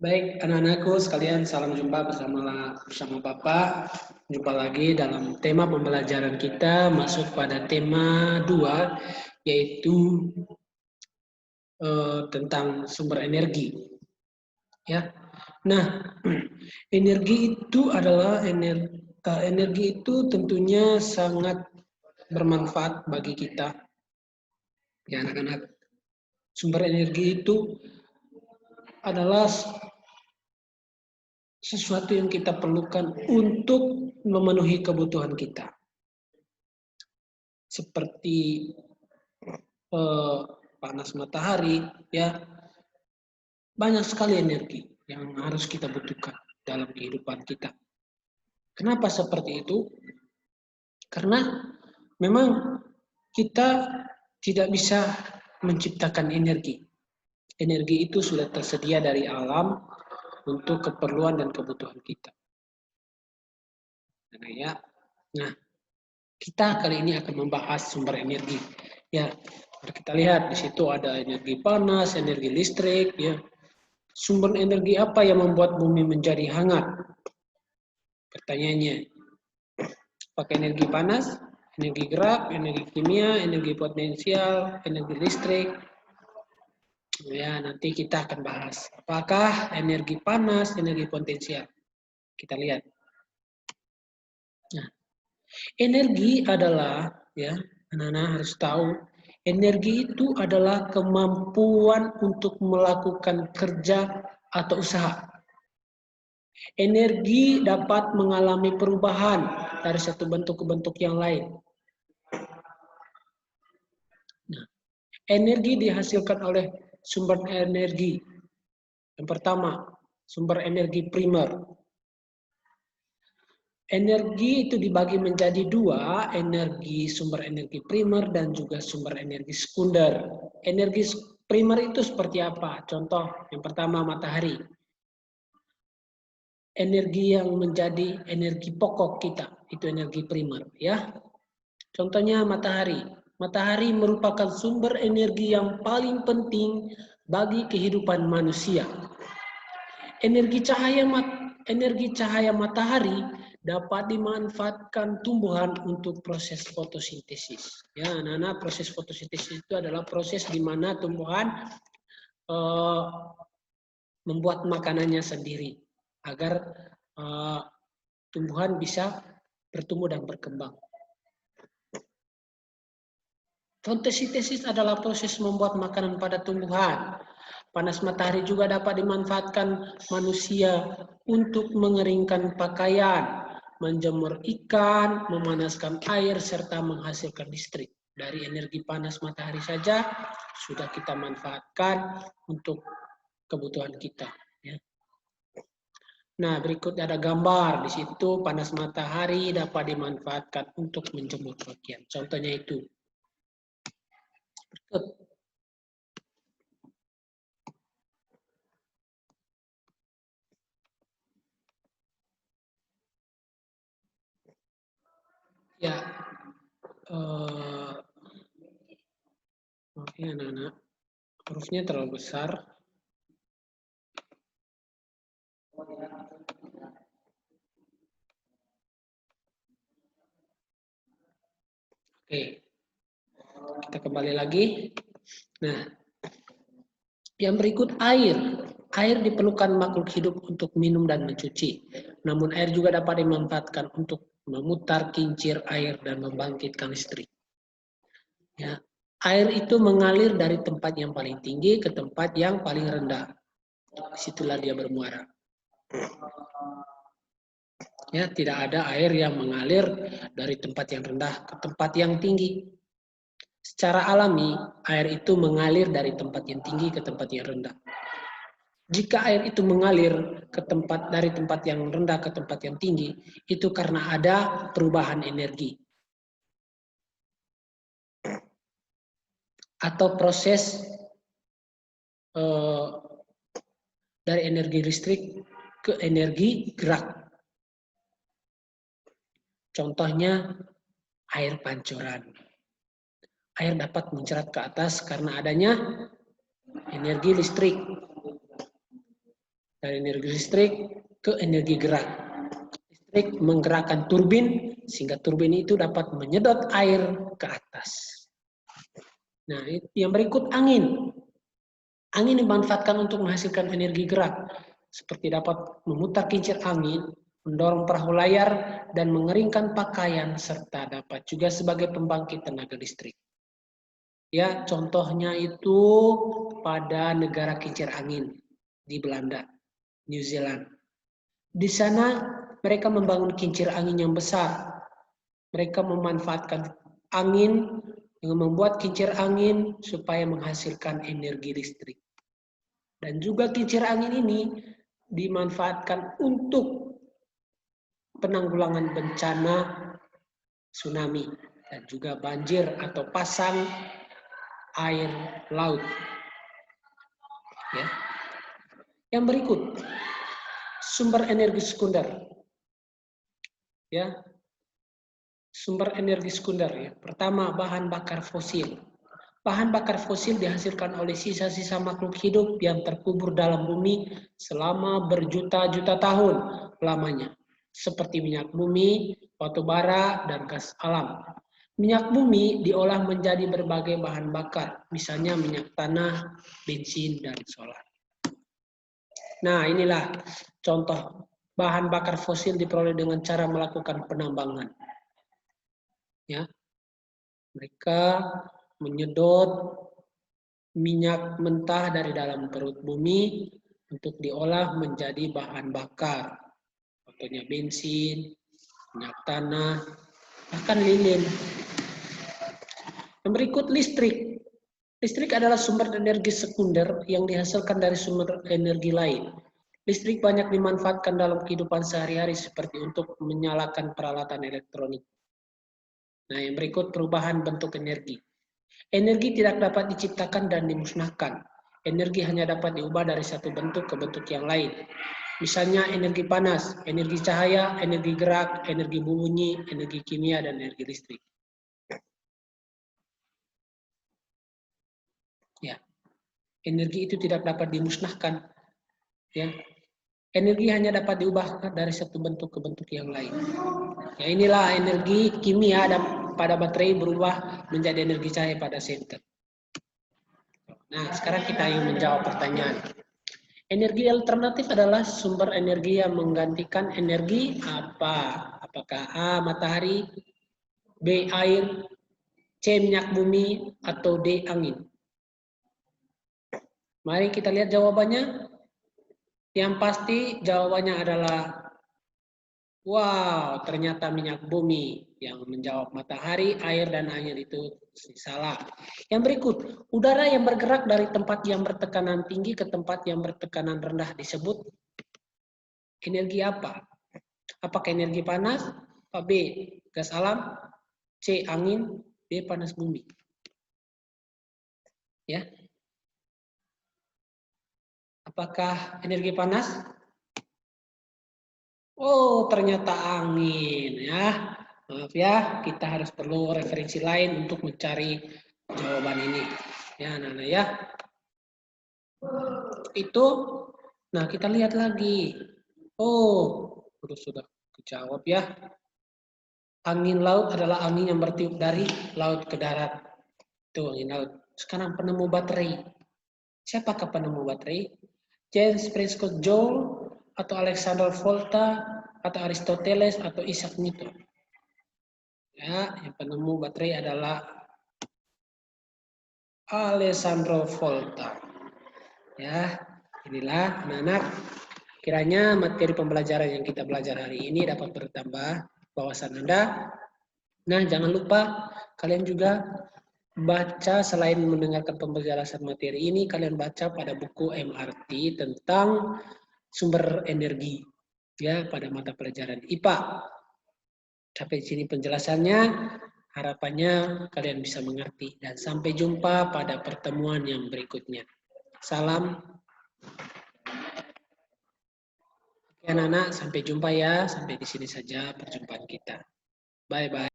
Baik, anak-anakku sekalian, salam jumpa bersama Bapak. Jumpa lagi dalam tema pembelajaran kita, masuk pada tema 2, yaitu tentang sumber energi. Ya, nah, energi itu tentunya sangat bermanfaat bagi kita, ya anak-anak. Sumber energi itu adalah sesuatu yang kita perlukan untuk memenuhi kebutuhan kita. Seperti panas matahari, ya, banyak sekali energi yang harus kita butuhkan dalam kehidupan kita. Kenapa seperti itu? Karena memang kita tidak bisa menciptakan energi. Energi itu sudah tersedia dari alam untuk keperluan dan kebutuhan kita. Nah, kita kali ini akan membahas sumber energi. Ya, kita lihat di situ ada energi panas, energi listrik. Ya, sumber energi apa yang membuat bumi menjadi hangat? Pertanyaannya, pakai energi panas, energi gerak, energi kimia, energi potensial, energi listrik. Ya, nanti kita akan bahas. Apakah energi panas, energi potensial? Kita lihat. Nah, energi adalah, ya, anak-anak harus tahu, energi itu adalah kemampuan untuk melakukan kerja atau usaha. Energi dapat mengalami perubahan dari satu bentuk ke bentuk yang lain. Nah, energi dihasilkan oleh sumber energi. Yang pertama, sumber energi primer. Energi itu dibagi menjadi dua, sumber energi primer dan juga sumber energi sekunder. Energi primer itu seperti apa? Contoh, yang pertama matahari. Energi yang menjadi energi pokok kita, itu energi primer, ya. Contohnya matahari. Matahari merupakan sumber energi yang paling penting bagi kehidupan manusia. Energi cahaya matahari dapat dimanfaatkan tumbuhan untuk proses fotosintesis. Ya, anak-anak, proses fotosintesis itu adalah proses di mana tumbuhan membuat makanannya sendiri agar tumbuhan bisa bertumbuh dan berkembang. Fotosintesis adalah proses membuat makanan pada tumbuhan. Panas matahari juga dapat dimanfaatkan manusia untuk mengeringkan pakaian, menjemur ikan, memanaskan air, serta menghasilkan listrik. Dari energi panas matahari saja sudah kita manfaatkan untuk kebutuhan kita. Ya. Nah, berikut ada gambar. Di situ panas matahari dapat dimanfaatkan untuk menjemur pakaian. Contohnya itu. Berikut. Ya, oke anak-anak, hurufnya terlalu besar. Oke, kita kembali lagi. Nah, yang berikut air. Air diperlukan makhluk hidup untuk minum dan mencuci. Namun air juga dapat dimanfaatkan untuk memutar kincir air dan membangkitkan listrik. Ya, air itu mengalir dari tempat yang paling tinggi ke tempat yang paling rendah. Disitulah dia bermuara. Ya, tidak ada air yang mengalir dari tempat yang rendah ke tempat yang tinggi. Secara alami, air itu mengalir dari tempat yang tinggi ke tempat yang rendah. Jika air itu mengalir dari tempat yang rendah ke tempat yang tinggi, itu karena ada perubahan energi. Atau proses dari energi listrik ke energi gerak. Contohnya air pancuran. Air dapat mencerat ke atas karena adanya energi listrik. Dari energi listrik ke energi gerak. Listrik menggerakkan turbin, sehingga turbin itu dapat menyedot air ke atas. Nah, yang berikut angin. Angin dimanfaatkan untuk menghasilkan energi gerak, seperti dapat memutar kincir angin, mendorong perahu layar, dan mengeringkan pakaian, serta dapat juga sebagai pembangkit tenaga listrik. Ya, contohnya itu pada negara kincir angin di Belanda, New Zealand. Di sana mereka membangun kincir angin yang besar. Mereka memanfaatkan angin dengan membuat kincir angin supaya menghasilkan energi listrik. Dan juga kincir angin ini dimanfaatkan untuk penanggulangan bencana tsunami dan juga banjir atau pasang air laut. Ya. Yang berikut, sumber energi sekunder. Ya. Sumber energi sekunder ya. Pertama, bahan bakar fosil. Bahan bakar fosil dihasilkan oleh sisa-sisa makhluk hidup yang terkubur dalam bumi selama berjuta-juta tahun lamanya. Seperti minyak bumi, batu bara, dan gas alam. Minyak bumi diolah menjadi berbagai bahan bakar, misalnya minyak tanah, bensin, dan solar. Nah, inilah contoh bahan bakar fosil diperoleh dengan cara melakukan penambangan. Ya, mereka menyedot minyak mentah dari dalam perut bumi untuk diolah menjadi bahan bakar. Contohnya bensin, minyak tanah, bahkan lilin. Yang berikut listrik. Listrik adalah sumber energi sekunder yang dihasilkan dari sumber energi lain. Listrik banyak dimanfaatkan dalam kehidupan sehari-hari seperti untuk menyalakan peralatan elektronik. Nah, yang berikut perubahan bentuk energi. Energi tidak dapat diciptakan dan dimusnahkan. Energi hanya dapat diubah dari satu bentuk ke bentuk yang lain. Misalnya energi panas, energi cahaya, energi gerak, energi bunyi, energi kimia, dan energi listrik. Ya, energi itu tidak dapat dimusnahkan. Ya, energi hanya dapat diubah dari satu bentuk ke bentuk yang lain. Ya, inilah energi kimia pada baterai berubah menjadi energi cahaya pada senter. Nah, sekarang kita ingin menjawab pertanyaan. Energi alternatif adalah sumber energi yang menggantikan energi apa? Apakah A, matahari, B, air, C, minyak bumi, atau D, angin? Mari kita lihat jawabannya. Yang pasti jawabannya adalah wow, ternyata minyak bumi. Yang menjawab matahari, air, dan angin itu salah. Yang berikut, udara yang bergerak dari tempat yang bertekanan tinggi ke tempat yang bertekanan rendah disebut energi apa? Apakah energi panas? B, gas alam? C, angin? D, panas bumi? Ya. Apakah energi panas? Oh, ternyata angin ya. Maaf ya, kita harus perlu referensi lain untuk mencari jawaban ini. Ya, Nana ya. Itu, nah kita lihat lagi. Oh, sudah kejawab ya. Angin laut adalah angin yang bertiup dari laut ke darat. Itu angin laut. Sekarang penemu baterai. Siapakah penemu baterai? James Prescott Joule, atau Alexander Volta, atau Aristoteles, atau Isaac Newton? Ya, yang penemu baterai adalah Alessandro Volta. Ya, inilah anak-anak. Kiranya materi pembelajaran yang kita belajar hari ini dapat bertambah wawasan Anda. Nah, jangan lupa kalian juga baca, selain mendengarkan penjelasan materi ini, kalian baca pada buku MRT tentang sumber energi ya pada mata pelajaran IPA. Sampai sini penjelasannya, harapannya kalian bisa mengerti, dan sampai jumpa pada pertemuan yang berikutnya. Salam. Oke anak-anak, sampai jumpa ya. Sampai di sini saja perjumpaan kita. Bye-bye.